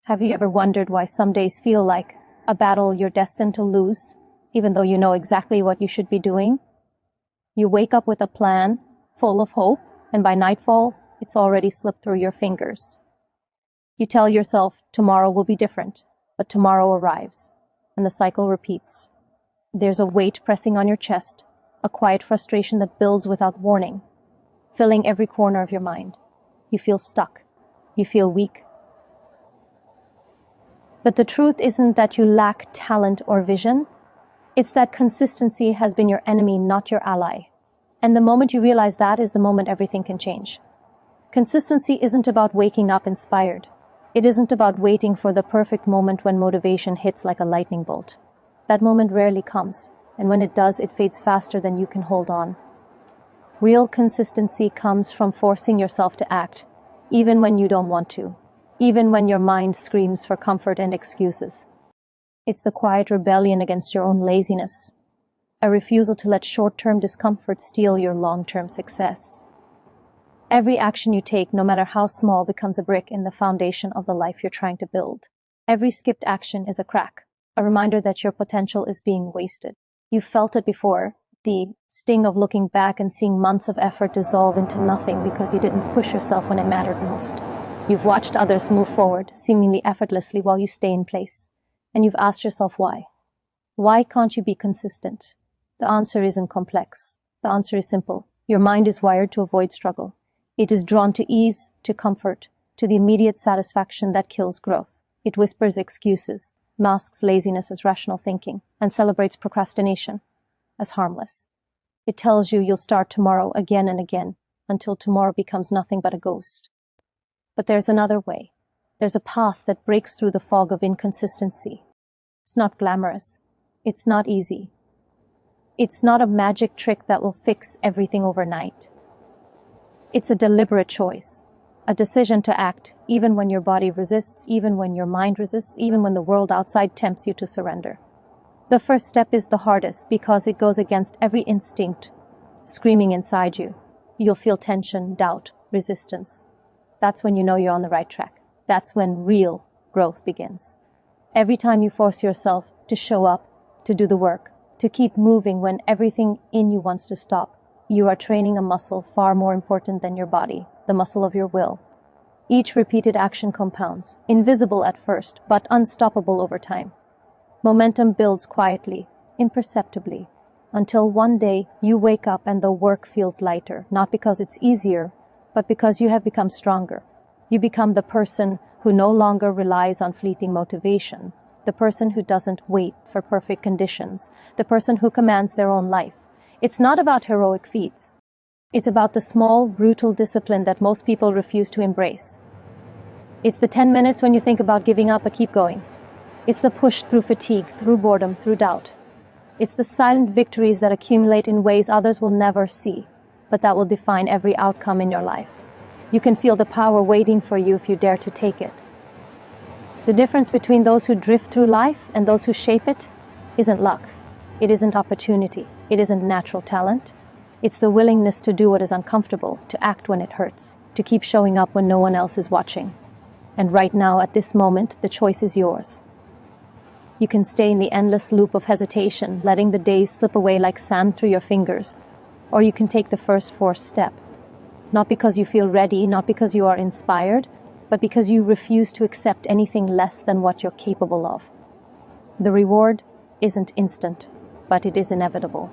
Have you ever wondered why some days feel like a battle you're destined to lose, even though you know exactly what you should be doing? You wake up with a plan, full of hope, and by nightfall, it's already slipped through your fingers. You tell yourself tomorrow will be different, but tomorrow arrives, and the cycle repeats. There's a weight pressing on your chest, a quiet frustration that builds without warning, filling every corner of your mind. You feel stuck. You feel weak. But the truth isn't that you lack talent or vision. It's that consistency has been your enemy, not your ally. And the moment you realize that is the moment everything can change. Consistency isn't about waking up inspired. It isn't about waiting for the perfect moment when motivation hits like a lightning bolt. That moment rarely comes, and when it does, it fades faster than you can hold on. Real consistency comes from forcing yourself to act, even when you don't want to, even when your mind screams for comfort and excuses. It's the quiet rebellion against your own laziness, a refusal to let short-term discomfort steal your long-term success. Every action you take, no matter how small, becomes a brick in the foundation of the life you're trying to build. Every skipped action is a crack, a reminder that your potential is being wasted. You've felt it before, the sting of looking back and seeing months of effort dissolve into nothing because you didn't push yourself when it mattered most. You've watched others move forward, seemingly effortlessly, while you stay in place. And you've asked yourself why. Why can't you be consistent? The answer isn't complex. The answer is simple. Your mind is wired to avoid struggle. It is drawn to ease, to comfort, to the immediate satisfaction that kills growth. It whispers excuses, masks laziness as rational thinking, and celebrates procrastination as harmless. It tells you you'll start tomorrow again and again, until tomorrow becomes nothing but a ghost. But there's another way. There's a path that breaks through the fog of inconsistency. It's not glamorous. It's not easy. It's not a magic trick that will fix everything overnight. It's a deliberate choice, a decision to act even when your body resists, even when your mind resists, even when the world outside tempts you to surrender. The first step is the hardest because it goes against every instinct screaming inside you. You'll feel tension, doubt, resistance. That's when you know you're on the right track. That's when real growth begins. Every time you force yourself to show up, to do the work, to keep moving when everything in you wants to stop, you are training a muscle far more important than your body, the muscle of your will. Each repeated action compounds, invisible at first, but unstoppable over time. Momentum builds quietly, imperceptibly, until one day you wake up and the work feels lighter, not because it's easier, but because you have become stronger. You become the person who no longer relies on fleeting motivation, the person who doesn't wait for perfect conditions, the person who commands their own life. It's not about heroic feats. It's about the small, brutal discipline that most people refuse to embrace. It's the 10 minutes when you think about giving up but keep going. It's the push through fatigue, through boredom, through doubt. It's the silent victories that accumulate in ways others will never see, but that will define every outcome in your life. You can feel the power waiting for you if you dare to take it. The difference between those who drift through life and those who shape it isn't luck. It isn't opportunity. It isn't natural talent. It's the willingness to do what is uncomfortable, to act when it hurts, to keep showing up when no one else is watching. And right now, at this moment, the choice is yours. You can stay in the endless loop of hesitation, letting the days slip away like sand through your fingers, or you can take the first forced step. Not because you feel ready, not because you are inspired, but because you refuse to accept anything less than what you're capable of. The reward isn't instant, but it is inevitable.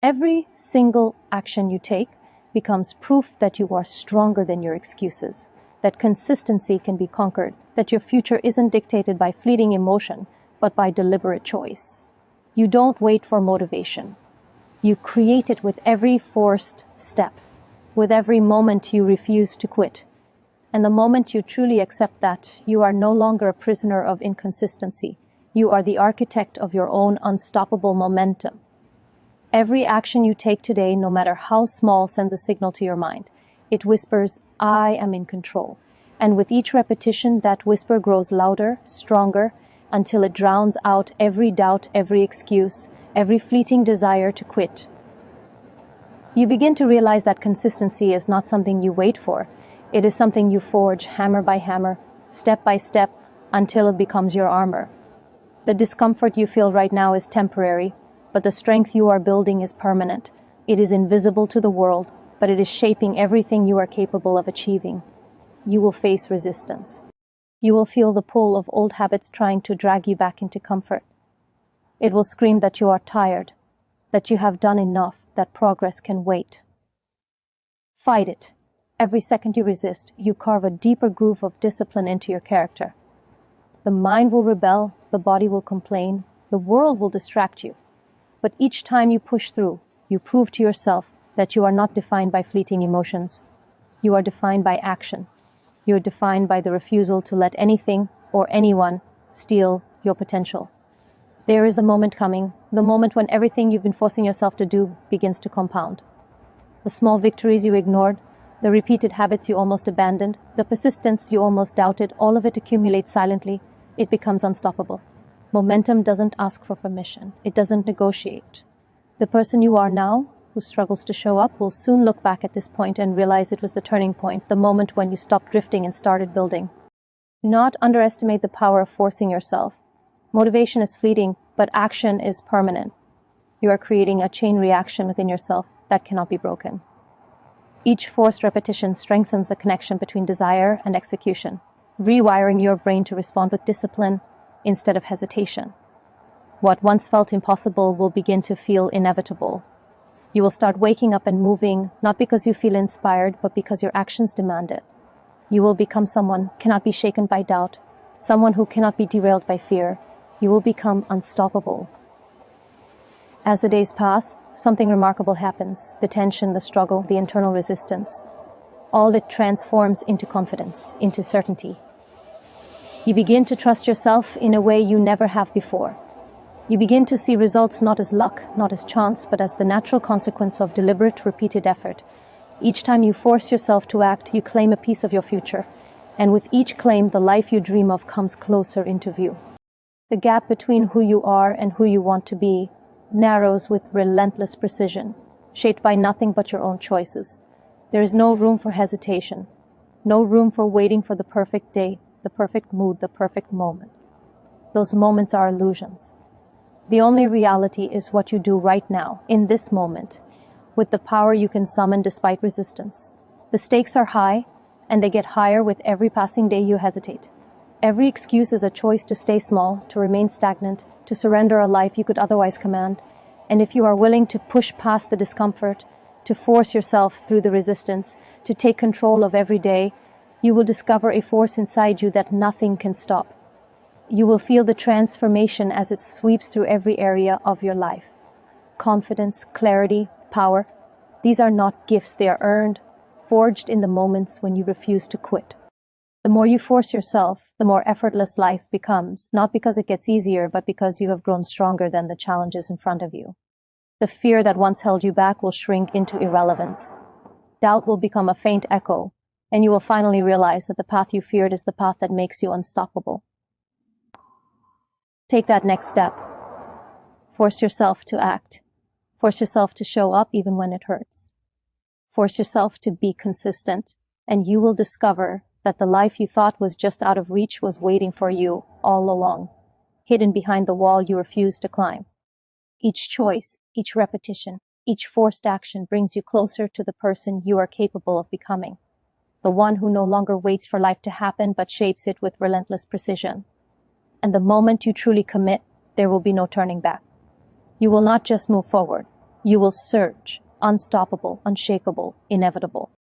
Every single action you take becomes proof that you are stronger than your excuses, that consistency can be conquered, that your future isn't dictated by fleeting emotion, but by deliberate choice. You don't wait for motivation. You create it with every forced step, with every moment you refuse to quit. And the moment you truly accept that, you are no longer a prisoner of inconsistency. You are the architect of your own unstoppable momentum. Every action you take today, no matter how small, sends a signal to your mind. It whispers, I am in control. And with each repetition, that whisper grows louder, stronger, until it drowns out every doubt, every excuse, every fleeting desire to quit. You begin to realize that consistency is not something you wait for. It is something you forge hammer by hammer, step by step, until it becomes your armor. The discomfort you feel right now is temporary, but the strength you are building is permanent. It is invisible to the world, but it is shaping everything you are capable of achieving. You will face resistance. You will feel the pull of old habits trying to drag you back into comfort. It will scream that you are tired, that you have done enough, that progress can wait. Fight it. Every second you resist, you carve a deeper groove of discipline into your character. The mind will rebel, the body will complain, the world will distract you. But each time you push through, you prove to yourself that you are not defined by fleeting emotions. You are defined by action. You are defined by the refusal to let anything or anyone steal your potential. There is a moment coming, the moment when everything you've been forcing yourself to do begins to compound. The small victories you ignored, the repeated habits you almost abandoned, the persistence you almost doubted, all of it accumulates silently. It becomes unstoppable. Momentum doesn't ask for permission. It doesn't negotiate. The person you are now, who struggles to show up, will soon look back at this point and realize it was the turning point, the moment when you stopped drifting and started building. Do not underestimate the power of forcing yourself. Motivation is fleeting, but action is permanent. You are creating a chain reaction within yourself that cannot be broken. Each forced repetition strengthens the connection between desire and execution, rewiring your brain to respond with discipline instead of hesitation. What once felt impossible will begin to feel inevitable. You will start waking up and moving, not because you feel inspired, but because your actions demand it. You will become someone who cannot be shaken by doubt, someone who cannot be derailed by fear. You will become unstoppable. As the days pass, something remarkable happens. The tension, the struggle, the internal resistance, all it transforms into confidence, into certainty. You begin to trust yourself in a way you never have before. You begin to see results not as luck, not as chance, but as the natural consequence of deliberate, repeated effort. Each time you force yourself to act, you claim a piece of your future. And with each claim, the life you dream of comes closer into view. The gap between who you are and who you want to be narrows with relentless precision, shaped by nothing but your own choices. There is no room for hesitation, no room for waiting for the perfect day, the perfect mood, the perfect moment. Those moments are illusions. The only reality is what you do right now, in this moment, with the power you can summon despite resistance. The stakes are high, and they get higher with every passing day you hesitate. Every excuse is a choice to stay small, to remain stagnant, to surrender a life you could otherwise command. And if you are willing to push past the discomfort, to force yourself through the resistance, to take control of every day, you will discover a force inside you that nothing can stop. You will feel the transformation as it sweeps through every area of your life. Confidence, clarity, power, these are not gifts, they are earned, forged in the moments when you refuse to quit. The more you force yourself, the more effortless life becomes, not because it gets easier, but because you have grown stronger than the challenges in front of you. The fear that once held you back will shrink into irrelevance. Doubt will become a faint echo, and you will finally realize that the path you feared is the path that makes you unstoppable. Take that next step. Force yourself to act. Force yourself to show up even when it hurts. Force yourself to be consistent, and you will discover that the life you thought was just out of reach was waiting for you all along, hidden behind the wall you refused to climb. Each choice, each repetition, each forced action brings you closer to the person you are capable of becoming, the one who no longer waits for life to happen but shapes it with relentless precision. And the moment you truly commit, there will be no turning back. You will not just move forward, you will surge, unstoppable, unshakable, inevitable.